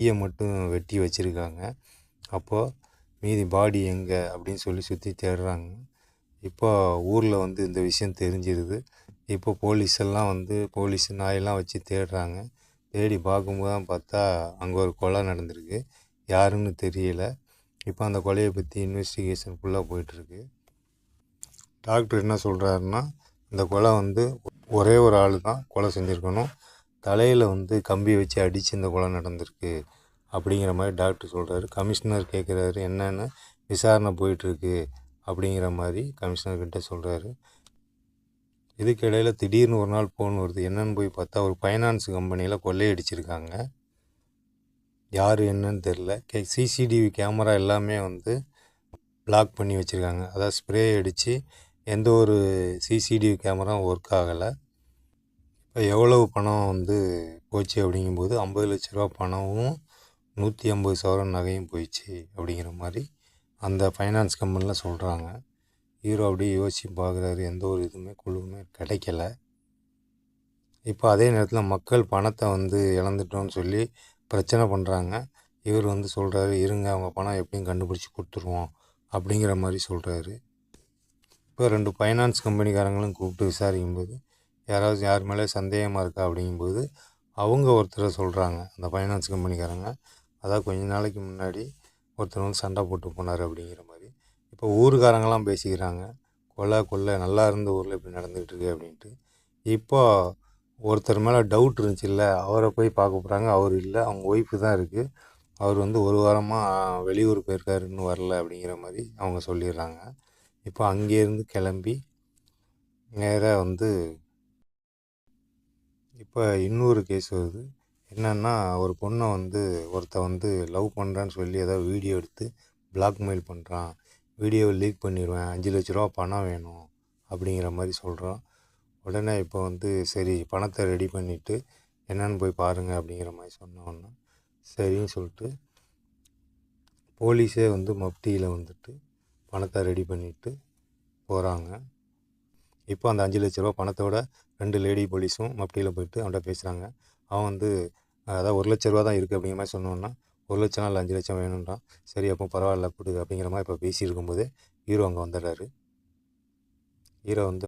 கையை மட்டும் வெட்டி வச்சுருக்காங்க. அப்போது மீதி பாடி எங்கே அப்படின்னு சொல்லி சுற்றி தேடுறாங்க. இப்போ ஊரில் வந்து இந்த விஷயம் தெரிஞ்சிருது. இப்போ போலீஸ் நாயெல்லாம் வச்சு தேடுறாங்க. தேடி பார்க்கும்போது தான் பார்த்தா அங்கே ஒரு கொலை நடந்திருக்கு. யாருன்னு தெரியல. இப்போ அந்த கொலையை பற்றி இன்வெஸ்டிகேஷன் ஃபுல்லாக போயிட்டுருக்கு. டாக்டர் என்ன சொல்கிறாருன்னா, இந்த கொலை வந்து ஒரே ஒரு ஆள் தான் கொலை செஞ்சுருக்கணும். தலையில் வந்து கம்பி வச்சு அடித்து இந்த கொலை நடந்திருக்கு அப்படிங்கிற மாதிரி டாக்டர் சொல்கிறாரு. கமிஷனர் கேட்குறாரு, என்னென்னு விசாரணை போயிட்டுருக்கு அப்படிங்கிற மாதிரி கமிஷனர்கிட்ட சொல்கிறாரு. இதுக்கிடையில் திடீர்னு ஒரு நாள் ஃபோன் வருது. என்னென்னு போய் பார்த்தா ஒரு ஃபைனான்ஸ் கம்பெனியில் கொள்ளையடிச்சிருக்காங்க. யார் என்னன்னு தெரில. சிசிடிவி கேமரா எல்லாமே வந்து பிளாக் பண்ணி வச்சுருக்காங்க. அதாவது ஸ்ப்ரே அடித்து எந்த ஒரு சிசிடிவி கேமராவும் ஒர்க் ஆகலை. இப்போ எவ்வளவு பணம் வந்து போச்சு அப்படிங்கும்போது 50 லட்ச ரூபா பணமும் 150 சவரன் நகையும் போயிடுச்சு அப்படிங்கிற மாதிரி அந்த ஃபைனான்ஸ் கம்பெனியில் சொல்கிறாங்க. ஹீரோ அப்படியே யோசித்து பார்க்குறாரு. எந்த ஒரு இதுவுமே குழுவுமே கிடைக்கல. இப்போ அதே நேரத்தில் மக்கள் பணத்தை வந்து இழந்துட்டோன்னு சொல்லி பிரச்சனை பண்ணுறாங்க. இவர் வந்து சொல்கிறாரு, இருங்க அவங்க பணம் எப்படியும் கண்டுபிடிச்சி கொடுத்துருவோம் அப்படிங்கிற மாதிரி சொல்கிறாரு. இப்போ 2 ஃபைனான்ஸ் கம்பெனிக்காரங்களும் கூப்பிட்டு விசாரிக்கும்போது யார் மேலே சந்தேகமாக இருக்கா அப்படிங்கும்போது அவங்க ஒருத்தரை சொல்கிறாங்க. அந்த ஃபைனான்ஸ் கம்பெனிக்காரங்க, அதாவது கொஞ்ச நாளைக்கு முன்னாடி ஒருத்தர் வந்து சண்டை போட்டு போனார் அப்படிங்கிற மாதிரி. இப்போ ஊருக்காரங்களாம் பேசிக்கிறாங்க, கொள்ளை நல்லா இருந்த ஊரில் இப்படி நடந்துகிட்டு இருக்கு அப்படின்ட்டு. இப்போ ஒருத்தர் மேலே டவுட் இருந்துச்சுல்ல, அவரை போய் பார்க்க போகிறாங்க. அவர் இல்லை, அவங்க ஒய்ஃபு தான் இருக்குது. அவர் வந்து ஒரு வாரமாக வெளியூர் போயிருக்காரு, இன்னும் வரல அப்படிங்கிற மாதிரி அவங்க சொல்லிடுறாங்க. இப்போ அங்கேருந்து கிளம்பி நேராக வந்து இப்போ இன்னொரு கேஸ் வருது. என்னென்னா, ஒரு பொண்ணை வந்து ஒருத்தன் வந்து லவ் பண்ணுறான்னு சொல்லி ஏதாவது வீடியோ எடுத்து பிளாக்மெயில் பண்ணுறான். வீடியோவை லீக் பண்ணிடுவேன், 5 லட்ச ரூபா பணம் வேணும் அப்படிங்கிற மாதிரி சொல்கிறான். உடனே இப்போ வந்து சரி பணத்தை ரெடி பண்ணிவிட்டு என்னென்னு போய் பாருங்கள் அப்படிங்கிற மாதிரி சொன்னோன்னா சரின்னு சொல்லிட்டு போலீஸே வந்து மப்டியில் வந்துட்டு பணத்தை ரெடி பண்ணிவிட்டு போகிறாங்க. இப்போ அந்த 5 லட்ச ரூபா பணத்தோட 2 லேடி போலீஸும் மப்டியில் போயிட்டு அவன்கிட்ட பேசுகிறாங்க. அவன் வந்து அதாவது 1 லட்ச ரூபா தான் இருக்குது அப்படிங்கிற மாதிரி சொன்னோன்னா 1 லட்சம் இல்லை 5 லட்சம் வேணுன்றான். சரி அப்போ பரவாயில்ல கொடு அப்படிங்கிற மாதிரி இப்போ பேசியிருக்கும்போதே ஹீரோ அங்கே வந்துடுறாரு. ஹீரோ வந்து